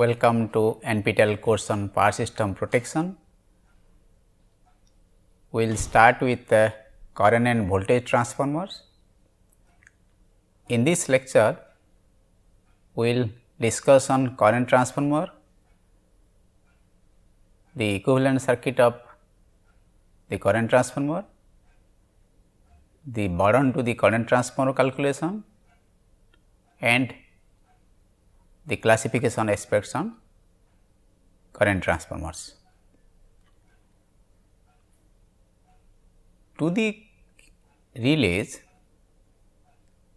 Welcome to NPTEL course on power system protection. We will start with the current and voltage transformers. In this lecture, we will discuss on current transformer, the equivalent circuit of the current transformer, the burden to the current transformer calculation, and the classification aspects on current transformers. To the relays,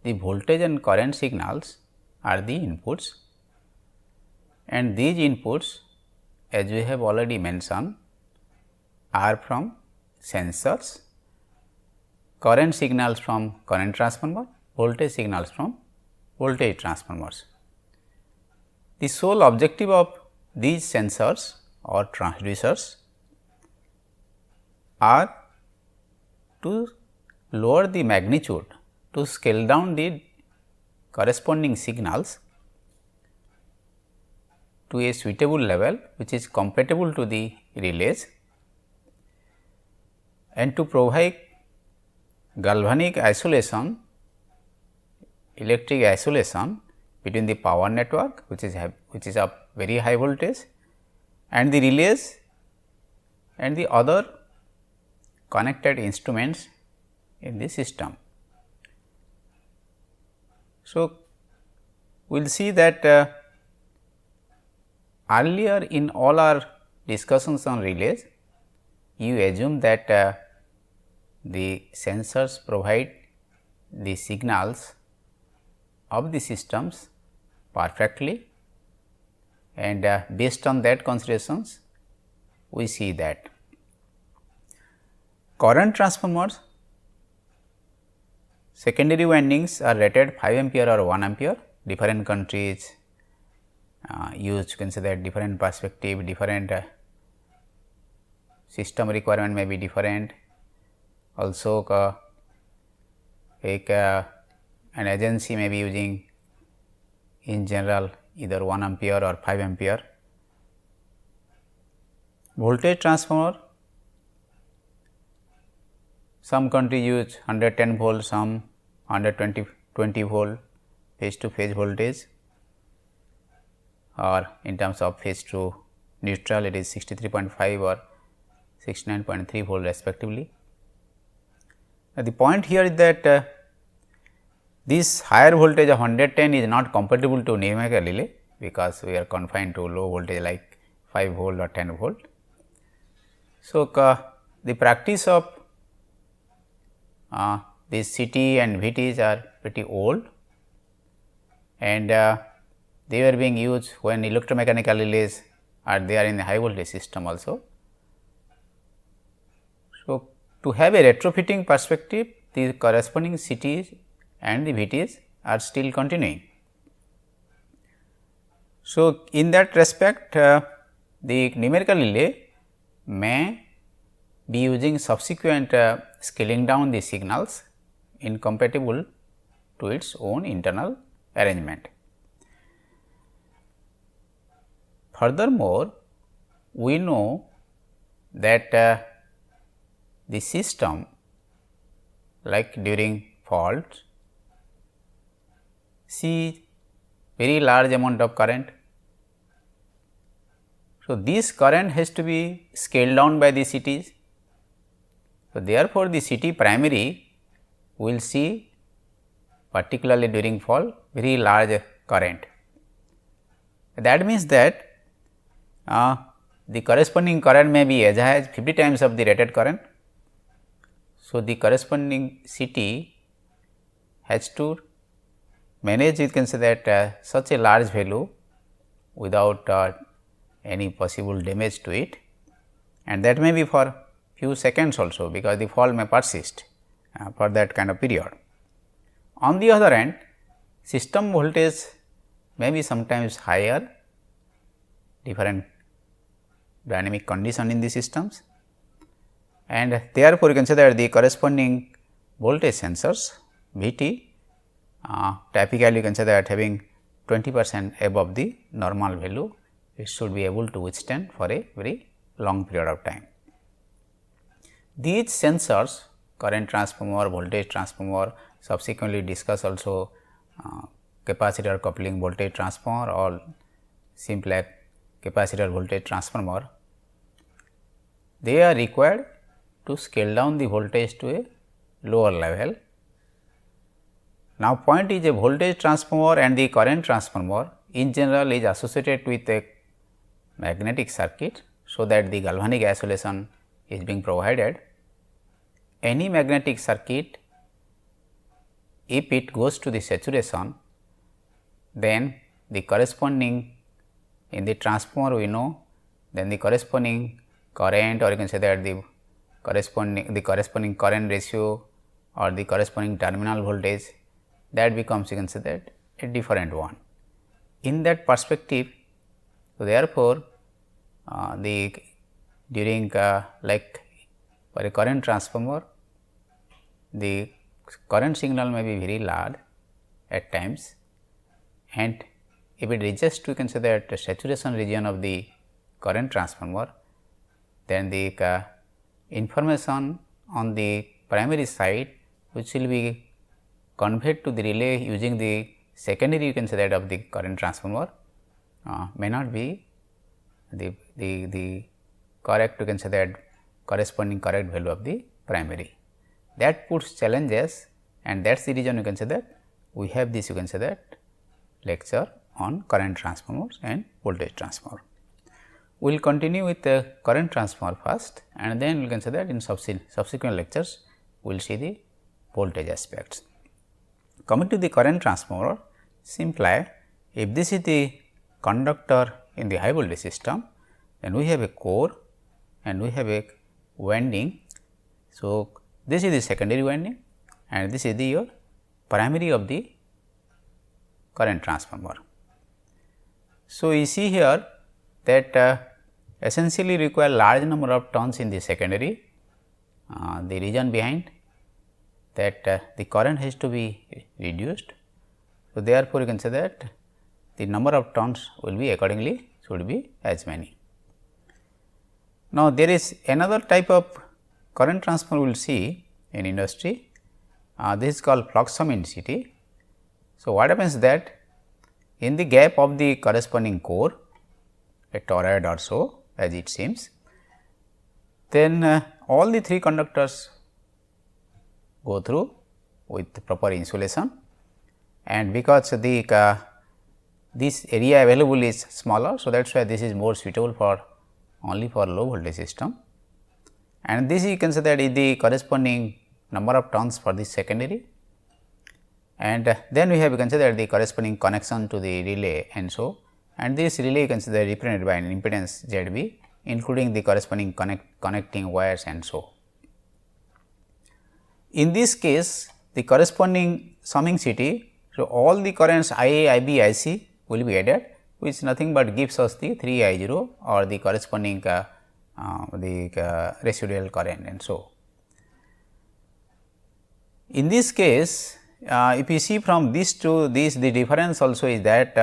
the voltage and current signals are the inputs, and these inputs, as we have already mentioned, are from sensors, current signals from current transformer, voltage signals from voltage transformers. The sole objective of these sensors or transducers are to lower the magnitude, to scale down the corresponding signals to a suitable level which is compatible to the relays, and to provide galvanic isolation, electric isolation between the power network which is of very high voltage and the relays and the other connected instruments in the system. So, we will see that earlier in all our discussions on relays, you assume that the sensors provide the signals of the systems perfectly, and based on that considerations we see that current transformers secondary windings are rated 5 ampere or 1 ampere. Different countries use, you can say that different perspective, different system requirement may be different. Also an agency may be using in general either 1 ampere or 5 ampere. Voltage transformer, some countries use 110 volt, some 120 volt phase to phase voltage, or in terms of phase to neutral it is 63.5 or 69.3 volt respectively. Now, the point here is that this higher voltage of 110 is not compatible to numerical relay, because we are confined to low voltage like 5 volt or 10 volt. So, the practice of these CT and VTs are pretty old, and they were being used when electromechanical relays are there in the high voltage system also. So, to have a retrofitting perspective, the corresponding CTs and the VTs are still continuing. So, in that respect the numerical relay may be using subsequent scaling down the signals incompatible to its own internal arrangement. Furthermore, we know that the system, like during fault, see very large amount of current. So, this current has to be scaled down by the CTs. So, therefore, the CT primary will see particularly during fall very large current. That means that the corresponding current may be as high as 50 times of the rated current. So, the corresponding CT has to manage, you can say that such a large value without any possible damage to it, and that may be for few seconds also, because the fall may persist for that kind of period. On the other hand, system voltage may be sometimes higher, different dynamic condition in the systems, and therefore, you can say that the corresponding voltage sensors VT typically you can say that having 20% above the normal value it should be able to withstand for a very long period of time. These sensors, current transformer, voltage transformer, subsequently discuss also capacitor coupling voltage transformer or simplex capacitor voltage transformer, they are required to scale down the voltage to a lower level. Now, point is a voltage transformer and the current transformer in general is associated with a magnetic circuit, so that the galvanic isolation is being provided. Any magnetic circuit, if it goes to the saturation, then the corresponding in the transformer we know, then the corresponding current, or you can say that the corresponding current ratio or the corresponding terminal voltage, that becomes, you can say that, a different one. In that perspective, so therefore, during like for a current transformer, the current signal may be very large at times, and if it reaches to, you can say that, the saturation region of the current transformer, then the information on the primary side, which will be conveyed to the relay using the secondary, you can say that, of the current transformer, may not be the correct, you can say that, corresponding correct value of the primary. That puts challenges, and that is the reason you can say that we have this, you can say that, lecture on current transformers and voltage transformer. We will continue with the current transformer first, and then you can say that in subsequent lectures we will see the voltage aspects. Coming to the current transformer, simply if this is the conductor in the high voltage system, then we have a core and we have a winding. So, this is the secondary winding and this is the your primary of the current transformer. So, you see here that essentially require large number of turns in the secondary. The reason behind that the current has to be reduced. So, therefore, you can say that the number of turns will be accordingly should be as many. Now, there is another type of current transformer we will see in industry. This is called flux sum intensity. So, what happens that in the gap of the corresponding core, a toroid or so as it seems, then all the three conductors go through with proper insulation, and because the this area available is smaller. So, that is why this is more suitable for only for low voltage system, and this you can say that is the corresponding number of turns for the secondary, and then we have considered the corresponding connection to the relay, and so, and this relay considered represented by an impedance ZB, including the corresponding connecting wires and so. In this case, the corresponding summing city, so all the currents IA, IB, IC will be added, which nothing but gives us the 3 I0 or the corresponding residual current and so. In this case, if you see from this to this, the difference also is that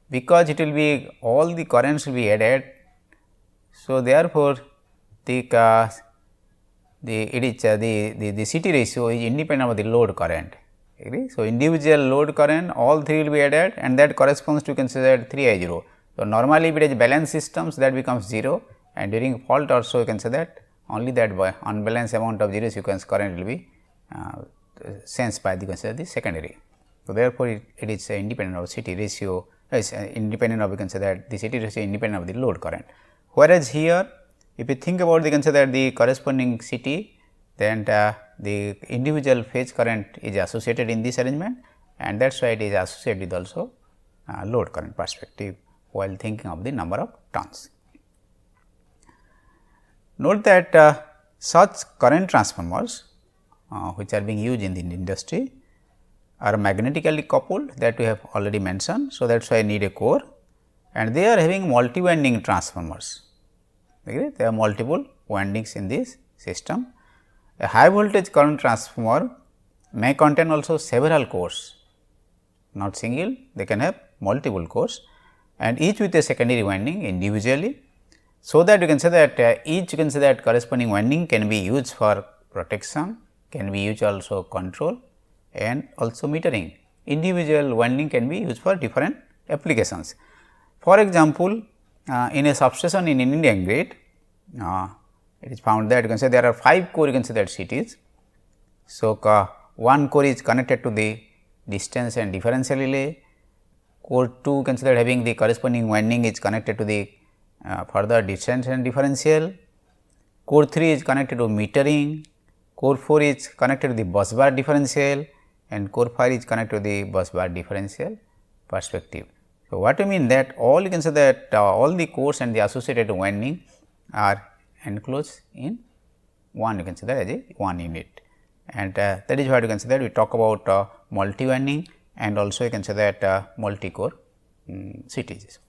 because it will be all the currents will be added. So, therefore, the CT ratio is independent of the load current. Agree? So, individual load current all three will be added, and that corresponds to consider 3 I0. So, normally if it is balanced systems, that becomes 0, and during fault also you can say that only that unbalanced amount of 0 sequence current will be sensed by the consider the secondary. So, therefore, it is independent of CT ratio, is independent of, you can say that the CT ratio is independent of the load current. Whereas, here if you think about the consider the corresponding CT, then the individual phase current is associated in this arrangement, and that is why it is associated with also load current perspective while thinking of the number of turns. Note that such current transformers which are being used in the industry are magnetically coupled, that we have already mentioned. So, that is why I need a core, and they are having multi winding transformers. Okay? There are multiple windings in this system. A high voltage current transformer may contain also several cores, not single, they can have multiple cores. and each with a secondary winding individually. So that you can say that each you can say that corresponding winding can be used for protection, can be used also control and also metering. Individual winding can be used for different applications. For example, in a substation in Indian grid, it is found that you can say there are 5 core you can say that cities. So, one core is connected to the distance and differential relay, core 2 considered having the corresponding winding is connected to the further distance and differential, core 3 is connected to metering, core 4 is connected to the bus bar differential and core 5 is connected to the bus bar differential perspective. So, what I mean that all you can say that all the cores and the associated winding are enclosed in one you can say that as a one unit, and that is what you can say that we talk about multi winding and also you can say that multi core cities.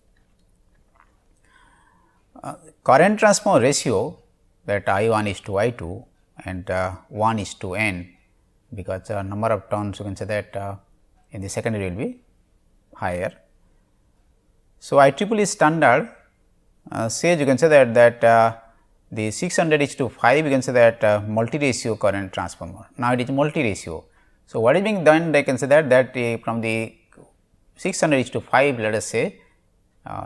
Current transformer ratio that I 1 is to I 2 and 1 is to n, because number of turns you can say that in the secondary will be higher. So, IEEE standard says you can say that the 600 is to 5 you can say that multi ratio current transformer. Now, it is multi ratio. So, what is being done they can say that from the 600 is to 5 let us say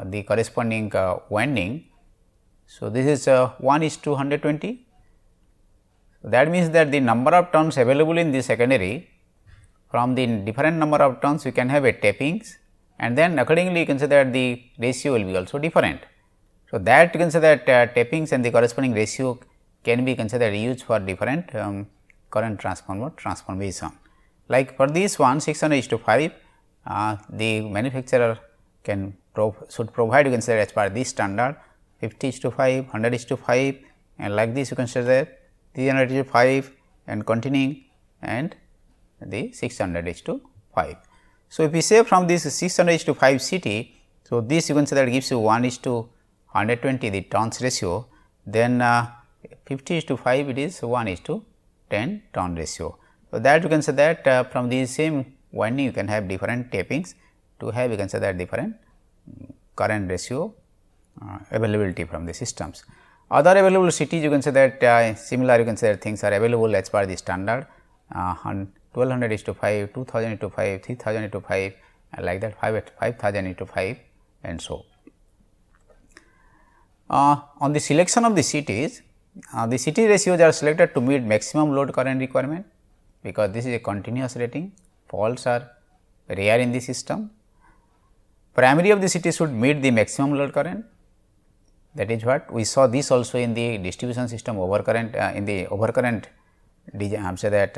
the corresponding winding. So, this is 1 is to 120. That means that the number of turns available in the secondary, from the different number of turns we can have a tappings, and then accordingly you can say that the ratio will be also different. So, that you can say that tappings and the corresponding ratio can be considered used for different current transformer transformation. Like for this one 600 is to 5, the manufacturer can should provide you can say as per this standard 50 is to 5, 100 is to 5, and like this you can say that 300 is to 5 and continuing, and the 600 is to 5. So, if we say from this 600 is to 5 CT, so this you can say that gives you 1 is to 120 the turns ratio, then 50 is to 5 it is 1 is to 10 turn ratio. So, that you can say that from the same winding you can have different tappings to have you can say that different current ratio availability from the systems. Other available cities you can say that similar you can say that things are available as per the standard 1200 is to 5, 2000 is to 5, 3000 is to 5 and like that 5000 is to 5 and so. On the selection of the cities, the city ratios are selected to meet maximum load current requirement, because this is a continuous rating, faults are rare in the system. Primary of the city should meet the maximum load current, that is what we saw this also in the distribution system overcurrent in the overcurrent design, say that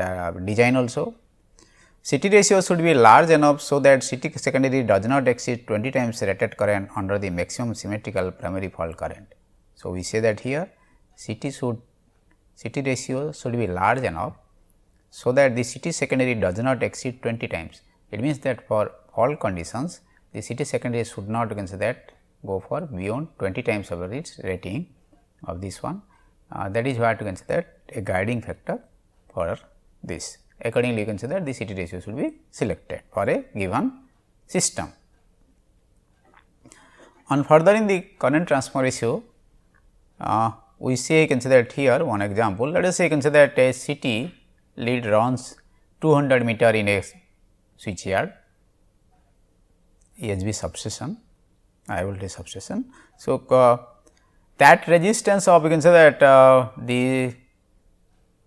design also. City ratio should be large enough so that city secondary does not exceed 20 times rated current under the maximum symmetrical primary fault current. So, we say that here city ratio should be large enough so that the city secondary does not exceed 20 times. It means that for fault conditions the city secondary should not you can say that go for beyond 20 times over its rating of this one. That is what you can say that a guiding factor for this. Accordingly, you can say that the city ratio should be selected for a given system. On furthering the current transfer ratio, we say you can say that here one example. Let us say you can say that a city lead runs 200 meter in a switch yard, EHV substation, high voltage substation. So, that resistance of you can say that the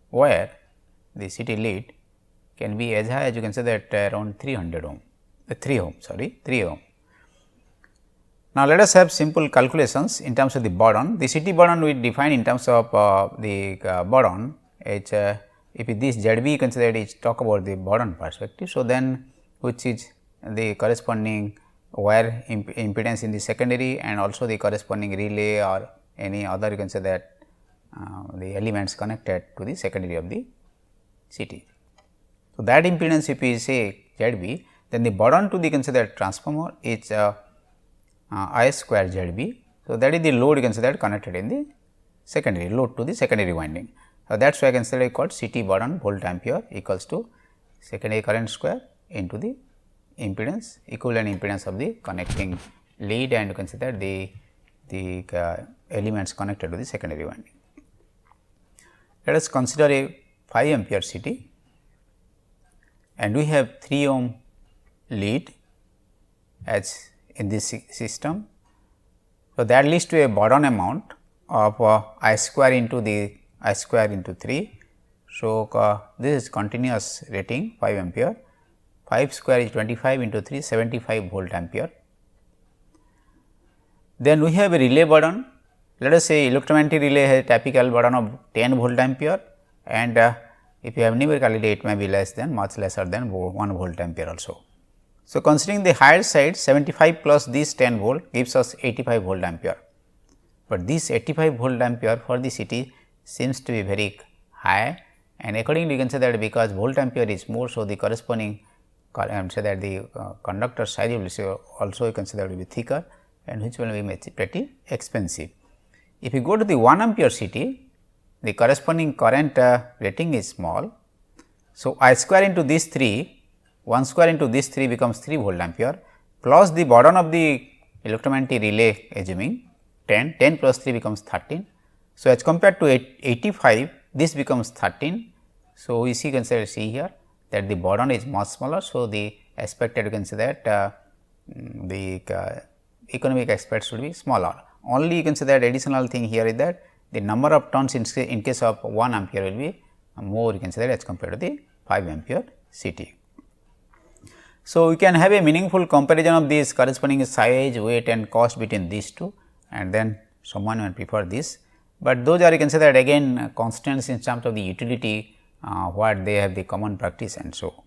wire, the city lead can be as high as you can say that around 300 ohm, 3 ohm sorry 3 ohm. Now, let us have simple calculations in terms of the burden. The city burden we define in terms of the burden, if this ZB considered is talk about the burden perspective. So, then which is the corresponding wire impedance in the secondary and also the corresponding relay or any other you can say that the elements connected to the secondary of the city. So, that impedance if we say ZB, then the burden to the considered transformer is I square ZB. So, that is the load you can say that connected in the secondary load to the secondary winding. So, that is why I can say called city burden volt ampere equals to secondary current square into the impedance equivalent impedance of the connecting lead and you can say that the elements connected to the secondary winding. Let us consider a 5 ampere CT and we have 3 ohm lead as in this system. So, that leads to a Bourdon amount of I square into the I square into 3. So, this is continuous rating 5 ampere, 5 square is 25 into 3 75 volt ampere. Then we have a relay burden. Let us say electromagnetic relay has a typical burden of 10 volt ampere and if you have numerically it may be less than much lesser than 1 volt ampere also. So, considering the higher side 75 plus this 10 volt gives us 85 volt ampere, but this 85 volt ampere for the CT seems to be very high and accordingly you can say that because volt ampere is more. So, the corresponding say that the conductor size will also you can say that will be thicker and which will be pretty expensive. If you go to the 1 ampere CT, the corresponding current rating is small. So, I square into this 3, 1 square into this 3 becomes 3 volt ampere plus the burden of the electromagnetic relay assuming 10, 10 plus 3 becomes 13. So, as compared to 85 this becomes 13. So, we see see here that the burden is much smaller. So, the expected you can say that the economic aspects will be smaller. Only you can say that additional thing here is that the number of turns in case of 1 ampere will be more you can say that as compared to the 5 ampere CT. So, we can have a meaningful comparison of this corresponding size, weight and cost between these two and then someone will prefer this, but those are you can say that again constants in terms of the utility what they have the common practice and so.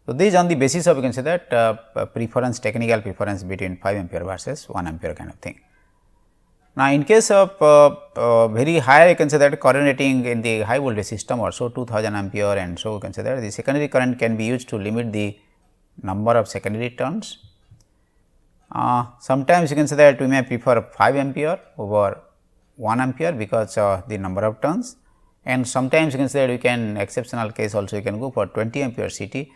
So, this is on the basis of you can say that preference technical preference between 5 ampere versus 1 ampere kind of thing. Now, in case of very high you can say that current rating in the high voltage system also 2000 ampere and so you can say that the secondary current can be used to limit the number of secondary turns. Sometimes you can say that we may prefer 5 ampere over 1 ampere because the number of turns, and sometimes you can say that you can exceptional case also you can go for 20 ampere CT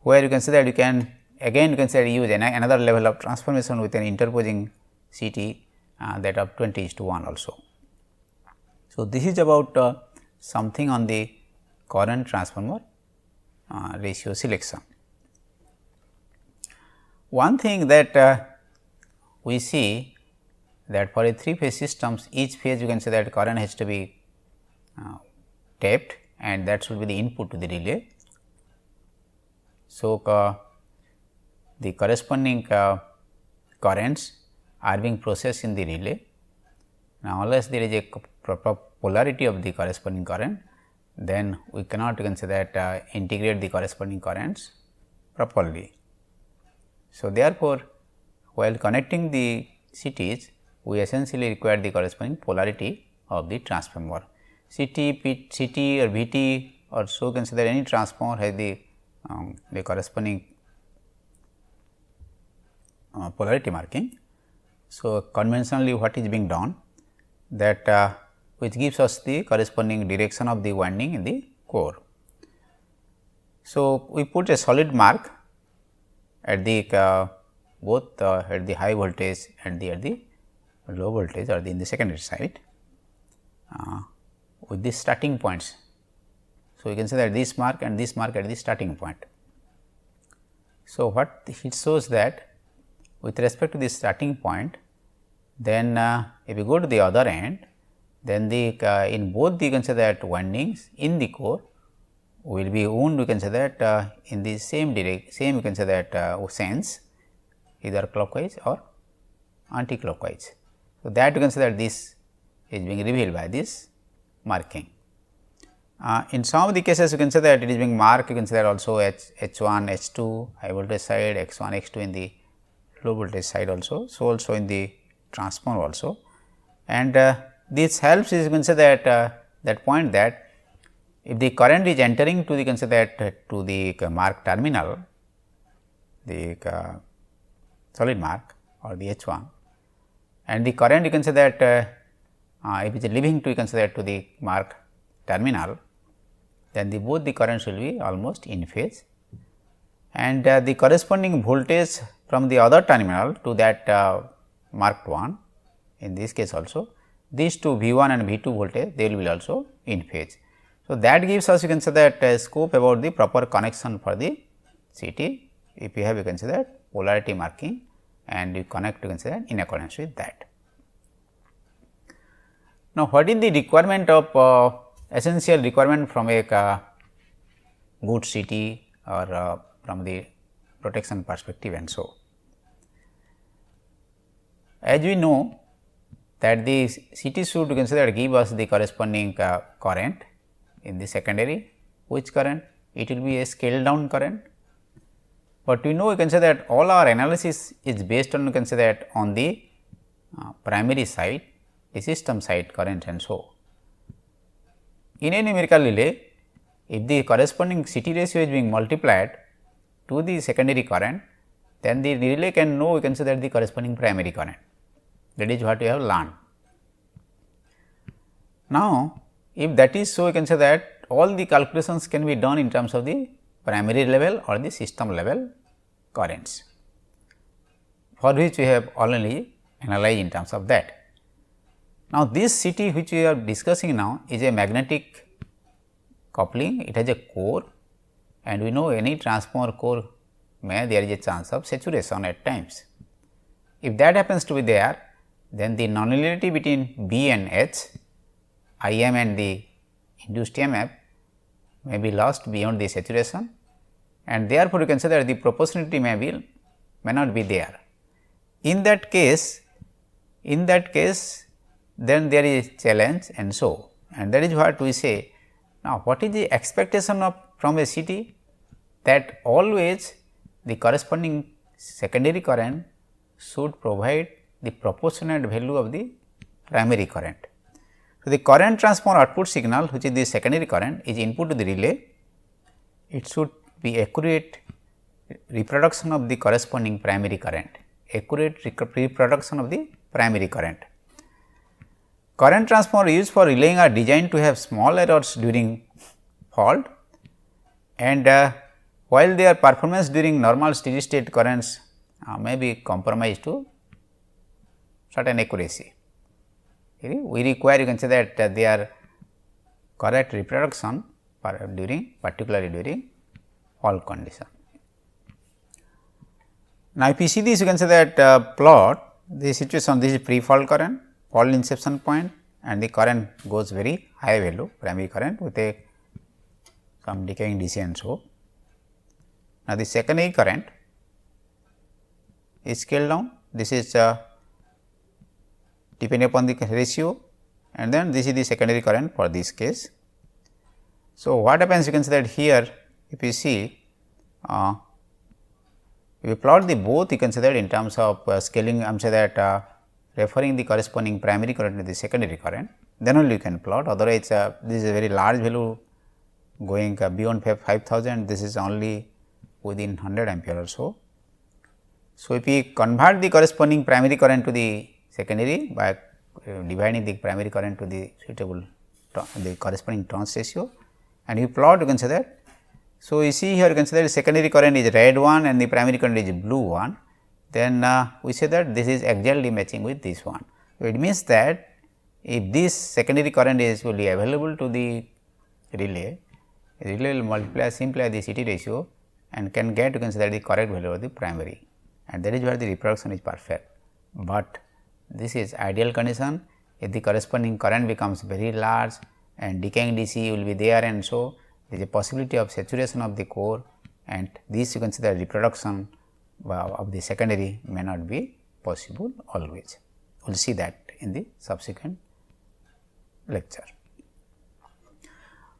where you can say that you can again you can say use another level of transformation with an interposing CT that of 20:1 also. So, this is about something on the current transformer ratio selection. One thing that we see that for a 3-phase systems each phase you can say that current has to be tapped and that should be the input to the relay. So, the corresponding currents are being processed in the relay. Now, unless there is a proper polarity of the corresponding current, then we cannot you can say that integrate the corresponding currents properly. So, therefore, while connecting the CTs, we essentially require the corresponding polarity of the transformer. CT or VT or so consider any transformer has the corresponding polarity marking. So, conventionally what is being done that which gives us the corresponding direction of the winding in the core. So, we put a solid mark at the both at the high voltage and at the low voltage or in the secondary side with the starting points. So, you can say that this mark and this mark at the starting point. So, what it shows that with respect to the starting point, then if you go to the other end, then the in both the you can say that windings in the core will be wound, we can say that in the same you can say that sense either clockwise or anti-clockwise. So, that you can say that this is being revealed by this marking. In some of the cases you can say that it is being marked, you can say that also H1, H2 high voltage side, X1, X2 in the low voltage side also. So, also in the transformer also, and this helps is you can say that that point that if the current is entering to the you can say that to the mark terminal, the solid mark or the H1, and the current you can say that if it is leaving to you can say that to the mark terminal, then both the currents will be almost in phase, and the corresponding voltage from the other terminal to that marked one. In this case also, these two V1 and V2 voltage, they will be also in phase. So, that gives us, you can say that scope about the proper connection for the CT. If you have, you can say that polarity marking, and you connect, you can say that in accordance with that. Now, what is the requirement of essential requirement from a good CT or from the protection perspective and so. As we know that the CT should consider give us the corresponding current in the secondary. Which current? It will be a scaled down current, but we know, you can say that all our analysis is based on, you can say that on the primary side, the system side current and so. In a numerical relay, if the corresponding CT ratio is being multiplied to the secondary current, then the relay can know, you can say that the corresponding primary current. That is what we have learned. Now, if that is so, you can say that all the calculations can be done in terms of the primary level or the system level currents, for which we have already analyzed in terms of that. Now, this CT which we are discussing now is a magnetic coupling, it has a core, and we know any transformer core there is a chance of saturation at times. If that happens to be there, then the nonlinearity between B and H, Im and the induced EMF may be lost beyond the saturation, and therefore, you can say that the proportionality may not be there. In that case, then there is challenge and so, and that is what we say. Now, what is the expectation of from a CT? That always the corresponding secondary current should provide the proportionate value of the primary current. So, the current transformer output signal, which is the secondary current, is input to the relay. It should be accurate reproduction of the corresponding primary current, accurate reproduction of the primary current. Current transformer used for relaying are designed to have small errors during fault, and while their performance during normal steady state currents may be compromised to certain accuracy. We require, you can say that their correct reproduction particularly during fault condition. Now, if you see this, you can say that plot the situation, this is pre-fault current, fault inception point, and the current goes very high value primary current with a some decaying DC and so. Now, the secondary current is scaled down, this is depending upon the ratio, and then this is the secondary current for this case. So, what happens, you can say that here if you see if you plot the both, you can say that in terms of scaling, I am say that referring the corresponding primary current to the secondary current, then only you can plot, otherwise this is a very large value going beyond 5000, this is only within 100 ampere or so. So, if we convert the corresponding primary current to the secondary by dividing the primary current to the suitable the corresponding turns ratio, and you plot, you can say that. So, you see here, you can say that secondary current is red one and the primary current is blue one, then we say that this is exactly matching with this one. So, it means that if this secondary current is fully available to the relay will multiply simply the CT ratio and can get, you can say that the correct value of the primary, and that is where the reproduction is perfect. But this is ideal condition, if the corresponding current becomes very large and decaying DC will be there, and so there is a possibility of saturation of the core, and this, you can say that reproduction of the secondary may not be possible always. We will see that in the subsequent lecture.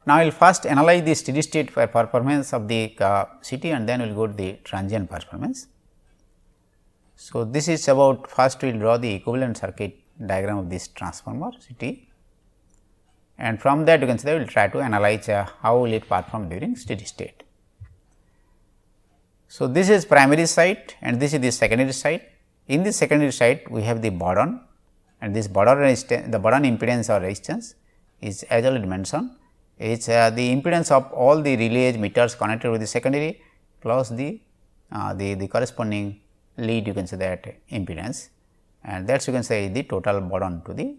Now, we will first analyze the steady state performance of the CT, and then we will go to the transient performance. So, this is about, first we will draw the equivalent circuit diagram of this transformer CT, and from that you can say we will try to analyze how will it perform during steady state. So, this is primary side and this is the secondary side. In the secondary side we have the Bourdon, and this Bourdon impedance or resistance is, as already mentioned, is the impedance of all the relays meters connected with the secondary plus the corresponding lead you can say that impedance, and that you can say is the total burden to the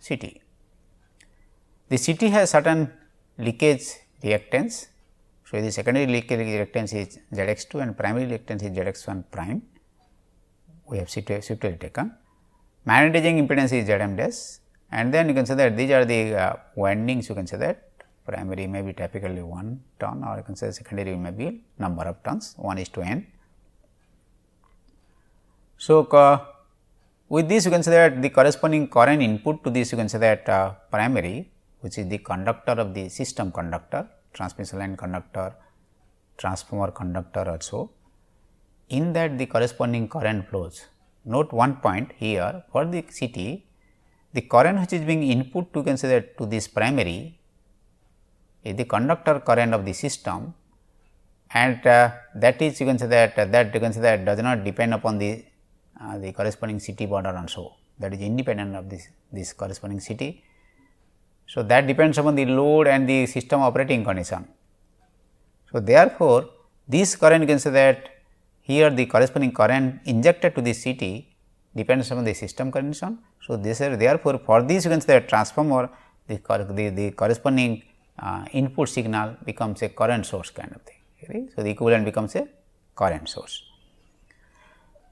CT. The CT has certain leakage reactance. So, the secondary leakage reactance is ZX2 and primary reactance is ZX1 prime. We have shifted taken. Magnetizing impedance is Zm dash, and then you can say that these are the windings. You can say that primary may be typically 1 turn, or you can say secondary may be number of turns 1:n. So, with this you can say that the corresponding current input to this you can say that primary, which is the conductor of the system conductor, transmission line conductor, transformer conductor also. In that the corresponding current flows. Note one point here, for the CT, the current which is being input to consider to this primary is the conductor current of the system, and that is you can say that does not depend upon the corresponding CT border also, that is independent of this corresponding CT. So, that depends upon the load and the system operating condition. So, therefore, this current you can say that here the corresponding current injected to the CT depends upon the system condition. So, this is therefore, for this you can say that transformer the corresponding input signal becomes a current source kind of thing. Okay? So, the equivalent becomes a current source.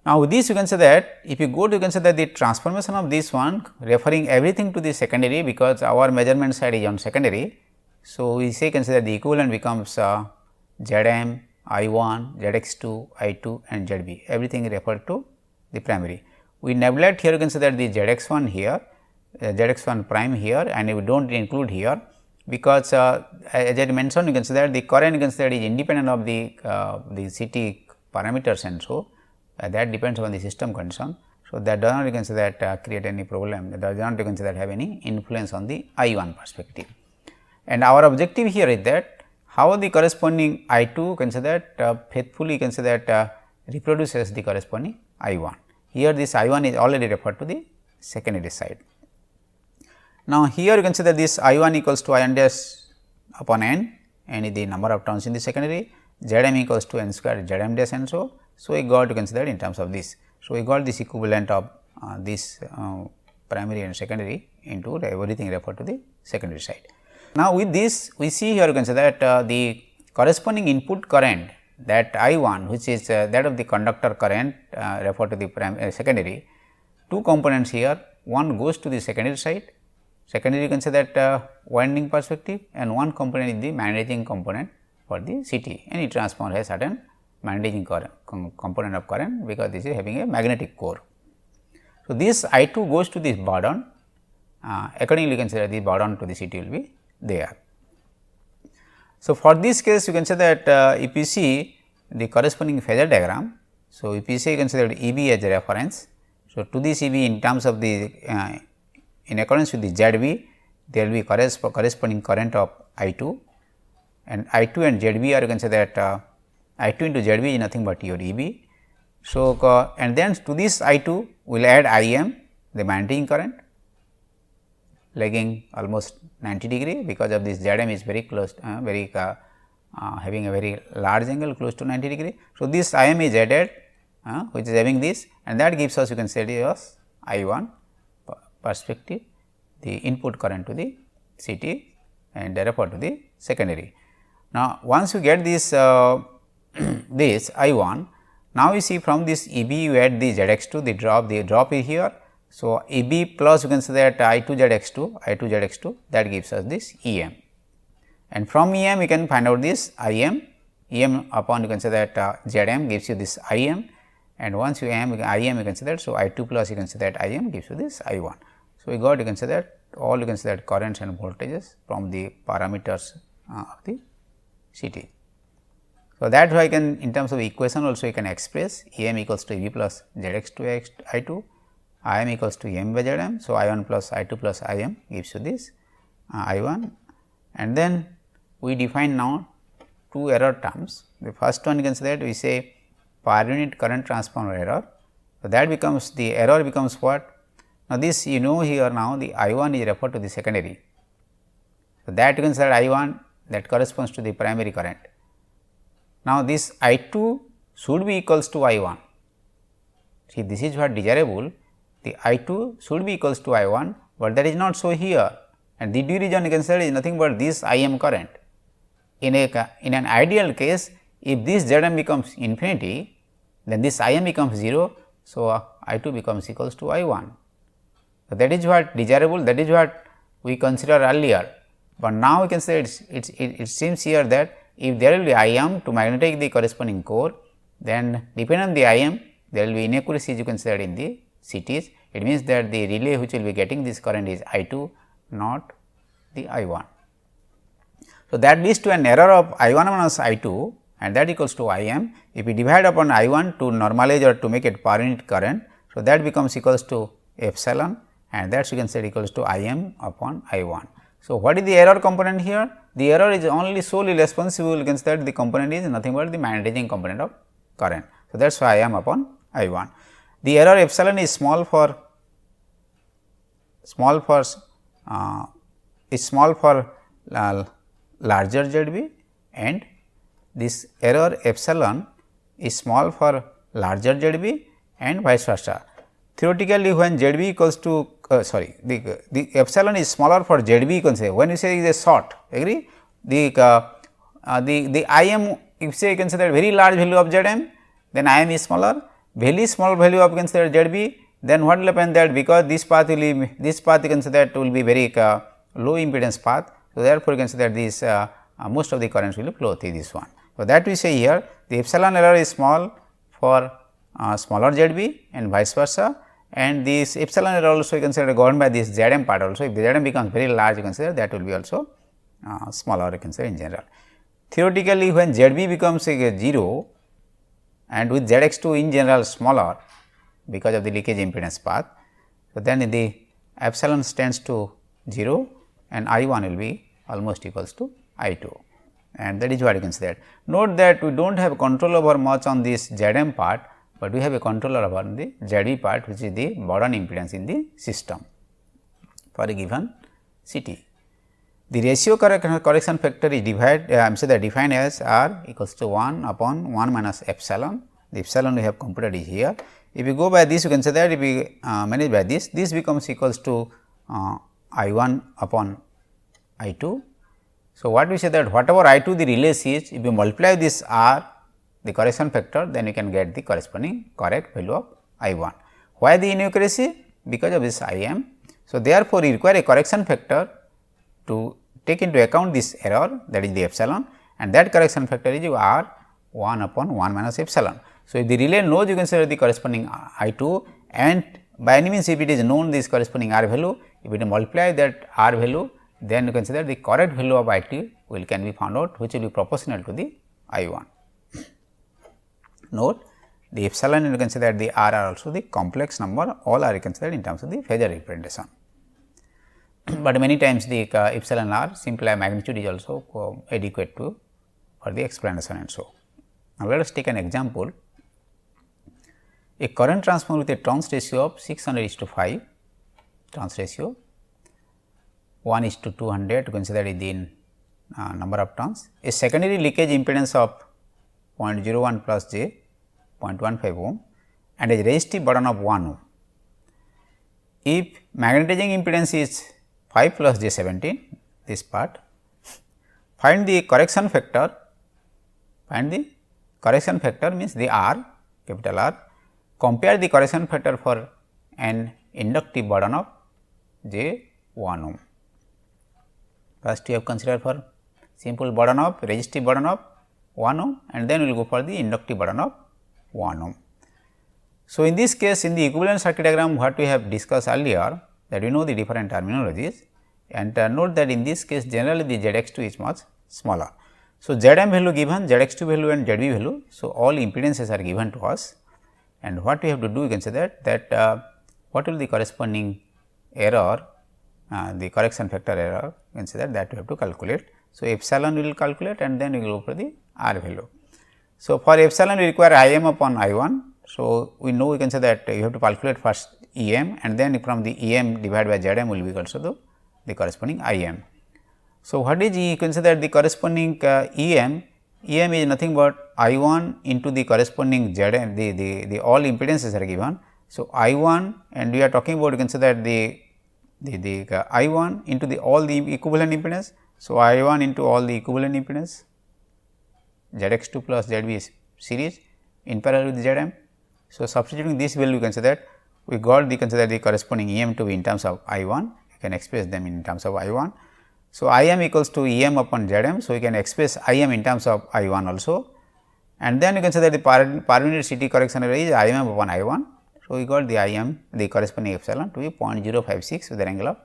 Now, with this you can say that if you go to you can say that the transformation of this one referring everything to the secondary, because our measurement side is on secondary. So, we say can say that the equivalent becomes Zm, I1, Zx2, I2 and Zb, everything referred to the primary. We neglect here you can say that the Zx1 here, Zx1 prime here, and we do not include here, because as I mentioned you can say that the current you can say that is independent of the CT parameters, and so that depends on the system condition. So, that does not you can say that create any problem, that does not you can say that have any influence on the I1 perspective. And our objective here is that how the corresponding I2 can say that faithfully can say that reproduces the corresponding I1. Here this I1 is already referred to the secondary side. Now, here you can say that this I1 equals to I1 dash upon n is the number of turns in the secondary, Zm equals to n square Zm dash, and so. So, we got to consider in terms of this. So, we got this equivalent of this primary and secondary into everything referred to the secondary side. Now, with this we see here you can say that the corresponding input current, that I1 which is that of the conductor current referred to the secondary, two components here, one goes to the secondary side, secondary you can say that winding perspective, and one component is the magnetizing component for the CT. Any transformer has certain magnetizing component of current, because this is having a magnetic core. So, this I2 goes to this burden, accordingly you can say that the burden to the CT will be there. So, for this case you can say that if you see the corresponding phasor diagram. So, if you say you can say that EB as a reference. So, to this EB in terms of the in accordance with the ZB, there will be corresponding current of I2, and I2 and ZB are you can say that I2 into ZB is nothing but your EB. So, and then to this I2 we will add IM, the magnetizing current lagging almost 90 degree, because of this Zm is very close, having a very large angle close to 90 degree. So, this IM is added which is having this, and that gives us you can say as I1 perspective the input current to the CT and therefore to the secondary. Now, once you get this this I1, now you see from this EB you add the Zx2, the drop is here. So, EB plus you can say that I2 Zx2 that gives us this EM, and from EM you can find out this IM, EM upon you can say that Zm gives you this IM, and once you IM you can say that. So, I2 plus you can say that IM gives you this I1. So, we got you can say that all you can say that currents and voltages from the parameters of the CT. So, that way I can in terms of equation also you can express EM equals to EB plus Zx2 I2, IM equals to M by Zm. So, I1 plus I2 plus IM gives you this I1, and then we define now two error terms. The first one you can say that we say per unit current transformer error. So, that becomes the error becomes what? Now, this you know here now the I1 is referred to the secondary. So, that you can say that I1 that corresponds to the primary current. Now, this I2 should be equals to I1, see this is what desirable, the I2 should be equals to I1, but that is not so here, and the due region you can say is nothing but this Im current. In an ideal case, if this Zm becomes infinity, then this Im becomes 0. So, I2 becomes equals to I1. So, that is what desirable, that is what we considered earlier, but now we can say it seems here that if there will be Im to magnetize the corresponding core, then depending on the Im there will be inequalities you can say in the CTs. It means that the relay which will be getting this current is I2, not the I1. So, that leads to an error of I1 minus I2, and that equals to Im. If we divide upon I1 to normalize or to make it per unit current, so that becomes equals to epsilon, and that you can say equals to Im upon I1. So, what is the error component here? The error is only solely responsible against that the component is nothing but the magnetizing component of current. So, that is why Im upon I1. The error epsilon is small for larger ZB, and this error epsilon is small for larger ZB and vice versa. Theoretically, when ZB equals to the epsilon is smaller for ZB, you can say when you say is a short, agree, the Im, if say you consider very large value of Zm, then Im is smaller, very small value of consider ZB, then what will happen that because this path will be, this path you can say that will be very low impedance path. So, therefore, you can say that this most of the currents will flow through this one. So, that we say here the epsilon error is small for smaller ZB and vice versa, and this epsilon error also you consider governed by this Zm part also. If the Zm becomes very large, you consider that will be also smaller, you can say in general. Theoretically, when ZB becomes 0 and with Zx2 in general smaller because of the leakage impedance path, so then the epsilon tends to 0 and I1 will be almost equals to I2, and that is what you can say that. Note that we do not have control over much on this Zm part, but we have a control over the ZB part, which is the burden impedance in the system for a given CT. The ratio correction factor is defined as R equals to 1 upon 1 minus epsilon. The epsilon we have computed is here. If you go by this, you can say that if we manage by this becomes equals to I1 upon I2. So, what we say that whatever I2 the relay is, if you multiply this R the correction factor, then you can get the corresponding correct value of I1. Why the inaccuracy? Because of this Im. So, therefore, you require a correction factor to take into account this error, that is the epsilon, and that correction factor is R 1 upon 1 minus epsilon. So, if the relay knows, you can say the corresponding I2, and by any means if it is known this corresponding R value, if it multiply that R value, then you can say that the correct value of I2 can be found out, which will be proportional to the I1. Note the epsilon, you can say that the R are also the complex number, all are considered in terms of the phasor representation. But many times the epsilon r simple magnitude is also adequate to for the explanation and so. Now, let us take an example. A current transformer with a turns ratio of 600:5 turns ratio, 1:200 to consider it in number of turns, a secondary leakage impedance of 0.01 plus j 0.15 ohm and a resistive burden of 1 ohm. If magnetizing impedance is 5 plus j 17, this part, find the correction factor, means the R, capital R, compare the correction factor for an inductive burden of j 1 ohm. First you have considered for simple burden of resistive burden of 1 ohm, and then we will go for the inductive burden of 1 ohm. So, in this case, in the equivalent circuit diagram what we have discussed earlier, that we know the different terminologies, and note that in this case generally the Zx2 is much smaller. So, Zm value given, Zx2 value and Zb value. So, all impedances are given to us, and what we have to do, you can say that what will the corresponding error, the correction factor error, you can say that we have to calculate. So, epsilon we will calculate and then we will go for the R value. So, for epsilon we require Im upon I1. So, we know we can say that you have to calculate first Em, and then from the Em divided by Zm will be equals to the corresponding Im. So, what is you can say that the corresponding Em is nothing but I1 into the corresponding Zm, the all impedances are given. So, I1 and we are talking about, you can say that the I1 into the all the equivalent impedance. So, I1 into all the equivalent impedance ZX2 plus ZB series in parallel with Zm. So, substituting this value, you can say that we got the consider the corresponding EM to be in terms of I1, you can express them in terms of I1. So, Im equals to Em upon Zm. So, you can express Im in terms of I1 also, and then you can say that the per unit CT correction error is Im upon I1. So, we got the Im, the corresponding epsilon to be 0.056 with an angle of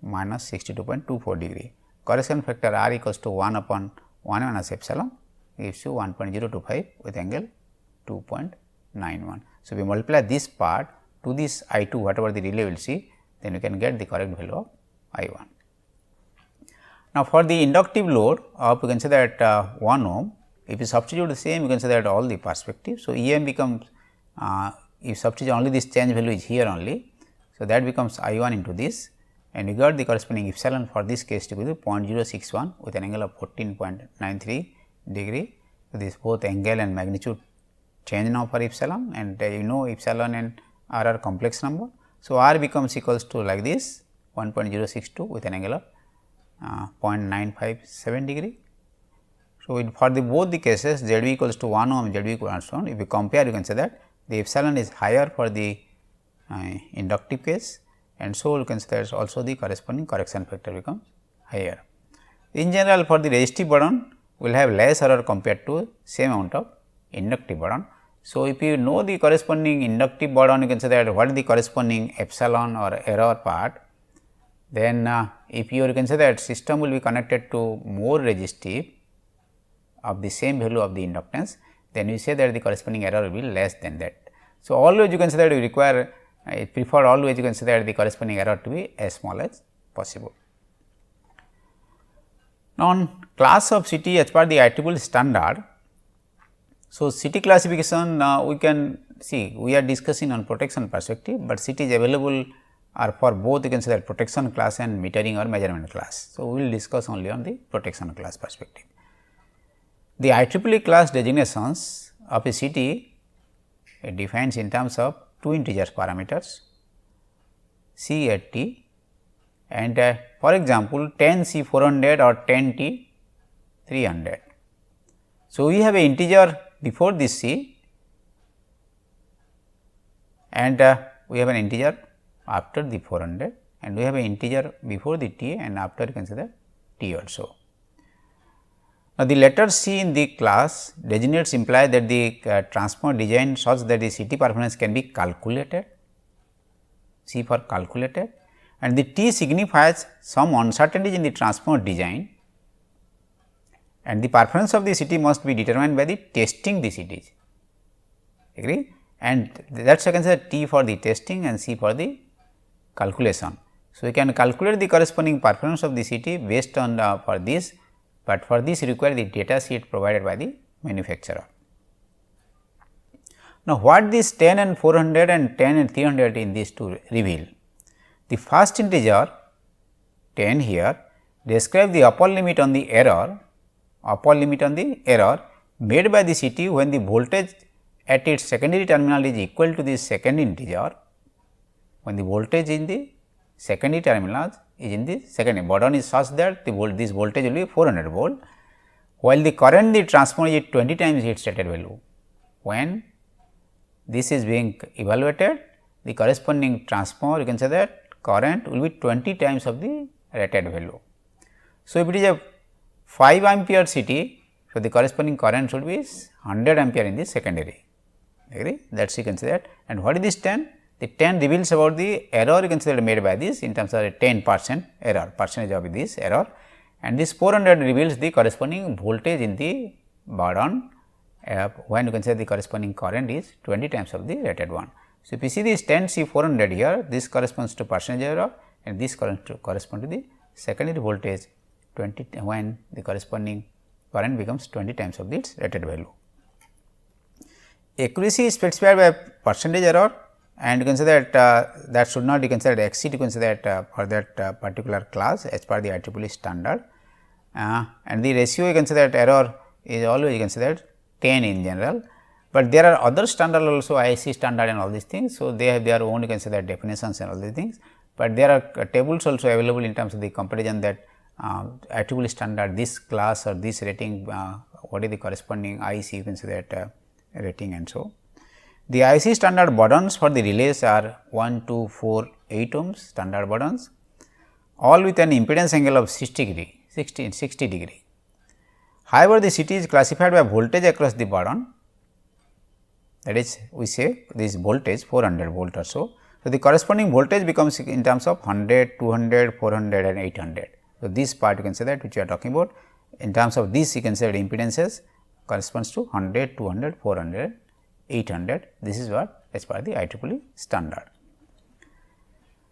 minus 62.24 degree. Correction factor R equals to 1 upon 1 minus epsilon gives you 1.025 with angle 2.91. So, we multiply this part to this I2 whatever the relay will see, then you can get the correct value of I1. Now, for the inductive load of, you can say that 1 ohm, if you substitute the same, you can say that all the perspective. So, Em becomes you substitute only this change value is here only. So, that becomes I1 into this, and you got the corresponding epsilon for this case to be 0.061 with an angle of 14.93 degree. So, this both angle and magnitude change now for epsilon, and you know epsilon and R are complex number. So, R becomes equals to like this 1.062 with an angle of 0.957 degree. So, for the both the cases ZB equals to 1 ohm, ZB equals to 1, if you compare, you can say that the epsilon is higher for the inductive case, and so you can say that also the corresponding correction factor becomes higher. In general, for the resistive burden, we will have less error compared to same amount of inductive burden. So, if you know the corresponding inductive burden, you can say that what is the corresponding epsilon or error part, then if you can say that system will be connected to more resistive of the same value of the inductance, then you say that the corresponding error will be less than that. So, always you can say that you require prefer always you can say that the corresponding error to be as small as possible. Now, on class of CT as per the IEEE standard. So, CT classification we can see we are discussing on protection perspective, but CT is available are for both you can say that protection class and metering or measurement class. So, we will discuss only on the protection class perspective. The IEEE class designations of a CT it defines in terms of two integers parameters C at T and for example, 10 C 400 or 10 T 300. So, we have a integer before this C and we have an integer after the 400 and we have an integer before the T and after you can say that T also. Now, the letter C in the class designates imply that the transformer design such that the CT performance can be calculated, C for calculated, and the T signifies some uncertainties in the transformer design, and the performance of the CT must be determined by the testing the CTs, agree, and that is I can say T for the testing and C for the calculation. So, we can calculate the corresponding performance of the CT based on for this, but for this require the data sheet provided by the manufacturer. Now, what this 10 and 400 and 10 and 300 in these two reveal? The first integer 10 here describe the upper limit on the error made by the CT when the voltage at its secondary terminal is equal to the second integer, when the voltage in the secondary terminal is in the second burden is such that this voltage will be 400 volt, while the current the transformer is 20 times its rated value. When this is being evaluated, the corresponding transformer you can say that current will be 20 times of the rated value. So, if it is a 5 ampere CT, so the corresponding current should be 100 ampere in the secondary, agree, that is you can say that. And what is this 10? The 10 reveals about the error you can say that made by this in terms of 10% error, percentage of this error, and this 400 reveals the corresponding voltage in the burden when you can say the corresponding current is 20 times of the rated one. So, if you see this 10 C 400 here, this corresponds to percentage error and this corresponds to the secondary voltage 20 when the corresponding current becomes 20 times of its rated value. Accuracy is specified by percentage error, and you can say that that should not you can say that exceed you can say that for that particular class as per the IEEE standard, and the ratio you can say that error is always you can say that 10 in general, but there are other standard also, IEC standard and all these things. So, they have their own, you can say that definitions and all these things, but there are tables also available in terms of the comparison that IEEE standard this class or this rating, what is the corresponding IEC, you can say that rating and so. The IEC standard burdens for the relays are 1, 2, 4, 8 ohms standard burdens, all with an impedance angle of 60 degree. However, the CT is classified by voltage across the burden, that is we say this voltage 400 volt or so. So, the corresponding voltage becomes in terms of 100, 200, 400 and 800. So, this part you can say that which we are talking about in terms of this you can say that impedances corresponds to 100, 200, 400, 800. This is what as per the IEEE standard.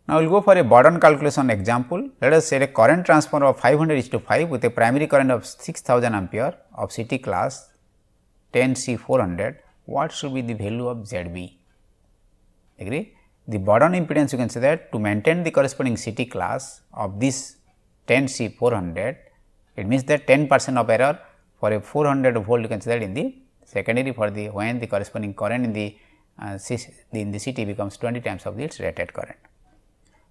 Now, we will go for a burden calculation example. Let us say a current transformer of 500:5 with a primary current of 6000 ampere of CT class 10C400. What should be the value of ZB? Agree? The burden impedance you can say that to maintain the corresponding CT class of this 10C400, it means that 10% of error for a 400 volt you can say that in the secondary for the when the corresponding current in the CT becomes 20 times of its rated current.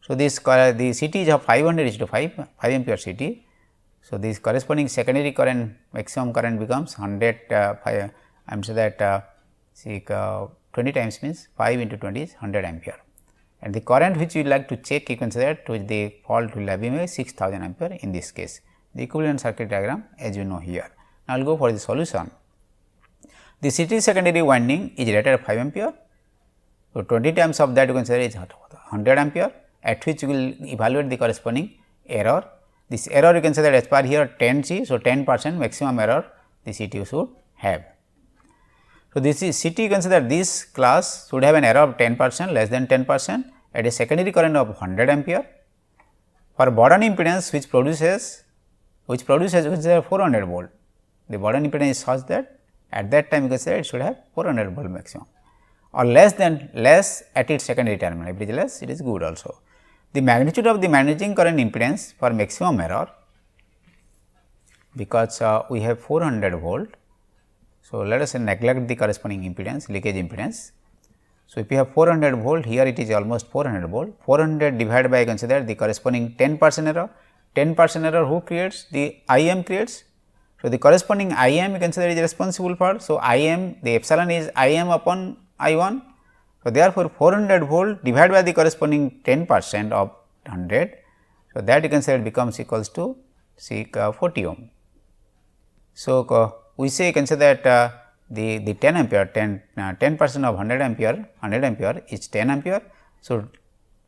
So, this the CT is of 500:5 ampere CT. So, this corresponding secondary current maximum current becomes 100 I am say that 20 times means 5 into 20 is 100 ampere, and the current which we like to check you can say that to the fault will have been 6000 ampere in this case. The equivalent circuit diagram as you know here. Now, I will go for the solution. The CT secondary winding is rated at 5 ampere. So, 20 times of that you can say is 100 ampere, at which you will evaluate the corresponding error. This error you can say that as per here 10C. So, 10% maximum error the CT should have. So, this is CT you can say that this class should have an error of 10% less than 10% at a secondary current of 100 ampere. For burden impedance which produces you can say 400 volt. The burden impedance is such that at that time you can say it should have 400 volt maximum or less at its secondary terminal. If it is less, it is good also. The magnitude of the managing current impedance for maximum error, because we have 400 volt. So, let us neglect the corresponding impedance, leakage impedance. So, if you have 400 volt, here it is almost 400 volt, 400 divided by consider the corresponding 10% error, 10% error who creates? The IM creates. So, the corresponding IM you consider is responsible for. So, IM the epsilon is IM upon I1. So, therefore, 400 volt divided by the corresponding 10% of 100. So, that you can say it becomes equals to 40 ohm. So, we say you can say that the 10 ampere 10% of 100 ampere is 10 ampere. So,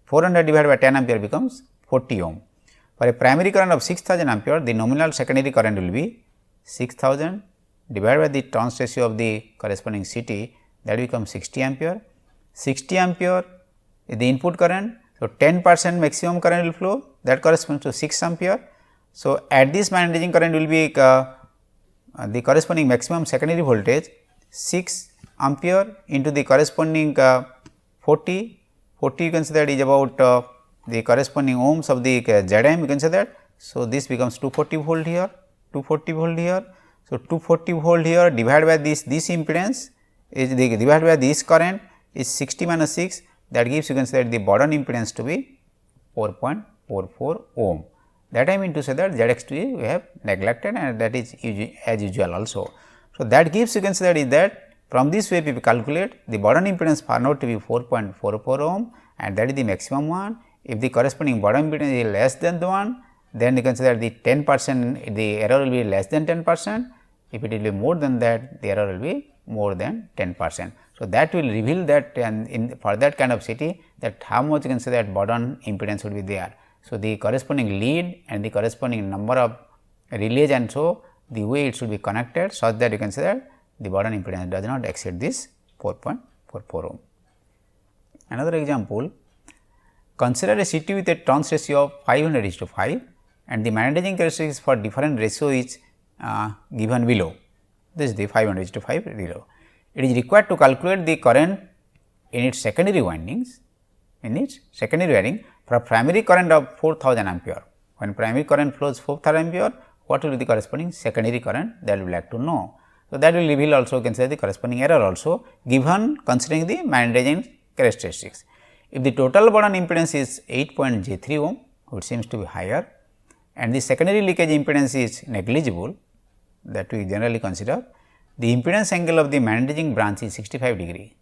400 divided by 10 ampere becomes 40 ohm. For a primary current of 6000 ampere, the nominal secondary current will be 6000 divided by the turns ratio of the corresponding CT, that becomes 60 ampere. 60 ampere is the input current. So, 10% maximum current will flow, that corresponds to 6 ampere. So, at this managing current will be the corresponding maximum secondary voltage 6 ampere into the corresponding 40 you can say that is about the corresponding ohms of the Zm you can say that. So, this becomes 240 volt here, 240 volt here. So, 240 volt here divided by this impedance is divided by this current is 60 minus 6, that gives you can say that the burden impedance to be 4.44 ohm. That I mean to say that ZX2 we have neglected, and that is as usual also. So, that gives you can say that is that from this way we calculate the burden impedance found out to be 4.44 ohm, and that is the maximum one. If the corresponding burden impedance is less than the one, then you can say that the 10% the error will be less than 10%. If it will be more than that, the error will be more than 10%. So, that will reveal that, and for that kind of CT, that how much you can say that burden impedance would be there. So, the corresponding lead and the corresponding number of relays, and so the way it should be connected such that you can say that the burden impedance does not exceed this 4.44 ohm. Another example, consider a CT with a turns ratio of 500:5 and the managing characteristics for different ratio is given below. This is the 500:5 below. It is required to calculate the current in its secondary windings, for a primary current of 4000 ampere. When primary current flows 4000 ampere, what will be the corresponding secondary current, that we would like to know. So, that will reveal also consider the corresponding error also given considering the magnetizing characteristics. If the total Bourdon impedance is 8.03 ohm, which seems to be higher, and the secondary leakage impedance is negligible, that we generally consider, the impedance angle of the magnetizing branch is 65 degree.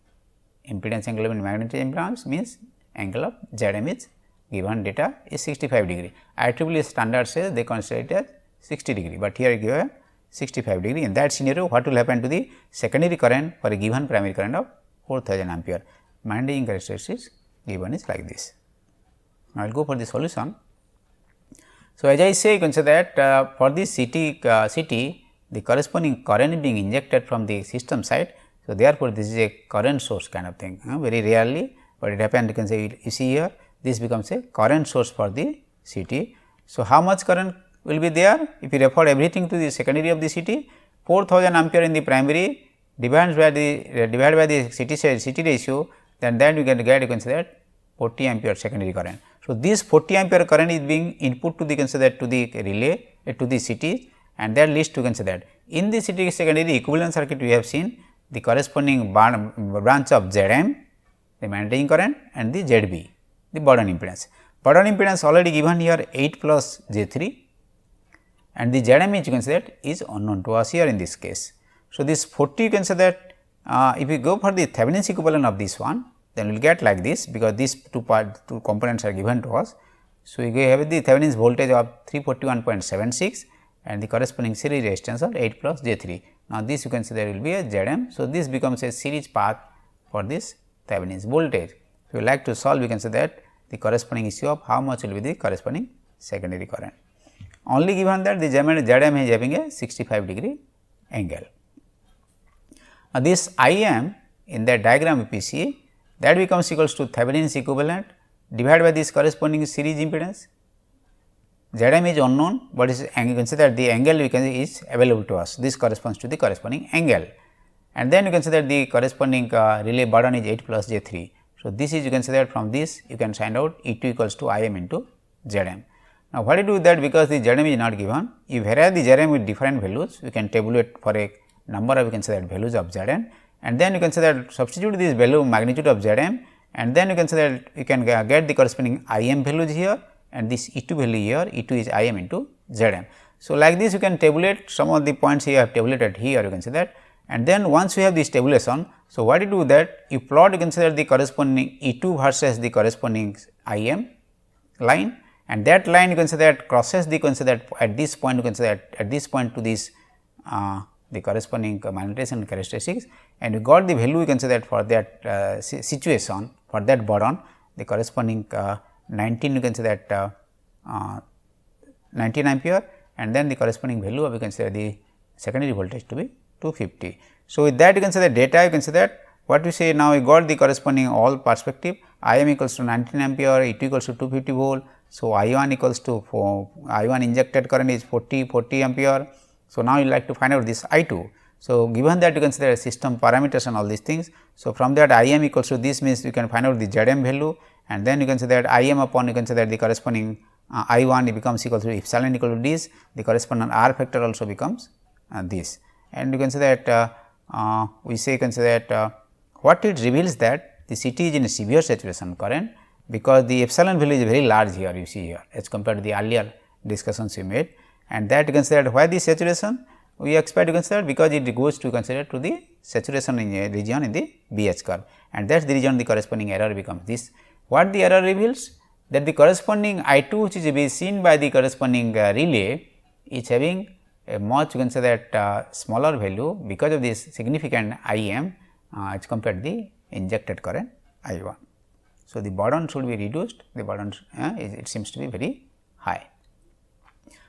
Impedance angle of the magnetizing branch means angle of Zm is given data is 65 degree. IEEE standard says they consider it as 60 degree, but here given 65 degree. In that scenario, what will happen to the secondary current for a given primary current of 4000 ampere? Magnetizing characteristics given is like this. I will go for the solution. So, as I say, consider that for this CT, the corresponding current being injected from the system side. So, therefore, this is a current source kind of thing, very rarely, but it happens you can say you see here this becomes a current source for the CT. So, how much current will be there? If you refer everything to the secondary of the CT, 4000 ampere in the primary divided by the CT ratio, then that you can get you can say that 40 ampere secondary current. So, this 40 ampere current is being input to the consider to the relay to the CT, and that leads to consider that in the CT secondary equivalent circuit we have seen the corresponding branch of Zm, the magnetizing current, and the Zb, the Bourdon impedance. Bourdon impedance already given here 8 plus J3, and the Zm is you can say that is unknown to us here in this case. So, this 40 you can say that if we go for the Thevenin's equivalent of this one, then we will get like this, because these two components are given to us. So, we have the Thevenin's voltage of 341.76 and the corresponding series resistance of 8 plus J3. Now, this you can see there will be a Zm. So, this becomes a series path for this Thevenin's voltage. If you like to solve, we can say that the corresponding issue of how much will be the corresponding secondary current. Only given that the Zm is having a 65 degree angle. Now, this Im in that diagram if you see, that becomes equals to Thevenin's equivalent divided by this corresponding series impedance. Zm is unknown, but is you can say that the angle we can is available to us. This corresponds to the corresponding angle, and then you can say that the corresponding relay Bourdon is 8 plus J3. So, this is you can say that from this you can find out E2 equals to Im into Zm. Now, what do you do with that, because the Zm is not given, you vary the Zm with different values, you can tabulate for a number of you can say that values of Zm, and then you can say that substitute this value magnitude of Zm, and then you can say that you can get the corresponding Im values here and this E2 value here, E2 is Im into Zm. So, like this you can tabulate some of the points you have tabulated here you can say that, and then once you have this tabulation. So, what you do that you plot you can say that the corresponding E2 versus the corresponding Im line, and that line you can say that crosses the you can say that at this point you can say that at this point to this the corresponding magnetization characteristics, and you got the value you can say that for that situation for that Bourdon the corresponding 19 you can say that 19 ampere, and then the corresponding value of you can say the secondary voltage to be 250. So, with that you can say the data you can say that what we say now we got the corresponding all perspective Im equals to 19 ampere, E2 equals to 250 volt. So, I1 equals to I1 injected current is 40 ampere. So, now you like to find out this I2. So, given that you consider system parameters and all these things. So, from that Im equals to this means you can find out the Zm value, and then you can say that Im upon you can say that the corresponding I1 it becomes equal to epsilon equal to this, the corresponding R factor also becomes this, and you can say that we say you can say that what it reveals that the CT is in a severe saturation current, because the epsilon value is very large here you see here as compared to the earlier discussions we made, and that you can say that why this saturation we expect you can say that because it goes to consider to the saturation in a region in the BH curve, and that is the region the corresponding error becomes this. What the error reveals? That the corresponding I2 which is being seen by the corresponding relay is having a much you can say that smaller value because of this significant Im as compared to the injected current I1. So, the Bourdon should be reduced, the Bourdon it seems to be very high.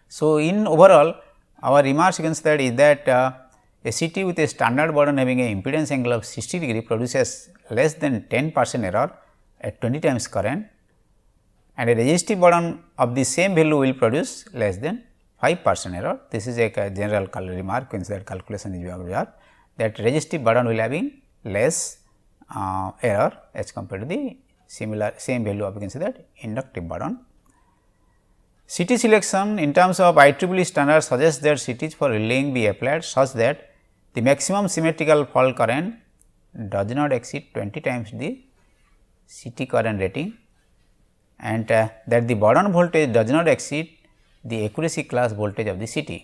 So, in overall our remarks you can say that is that a CT with a standard Bourdon having a impedance angle of 60 degree produces less than 10% error at 20 times current, and a resistive Bourdon of the same value will produce less than 5% error. This is a general remark considered calculation is observed that resistive Bourdon will having less error as compared to the same value of you can say that inductive Bourdon. CT selection in terms of IEEE standard suggests that CTs for relaying be applied such that the maximum symmetrical fault current does not exceed 20 times the CT current rating, and that the Bourdon voltage does not exceed the accuracy class voltage of the CT.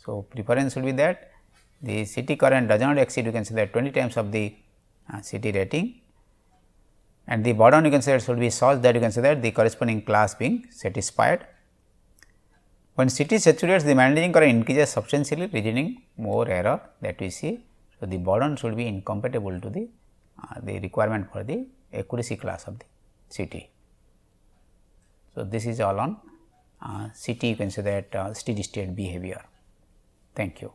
So, preference will be that the CT current does not exceed, you can say that 20 times of the CT rating, and the Bourdon you can say it should be such that you can say that the corresponding class being satisfied. When CT saturates, the magnetizing current increases substantially, resulting more error that we see. So, the Bourdon should be incompatible to the requirement for the accuracy class of the CT. So, this is all on CT, you can say that steady state behavior. Thank you.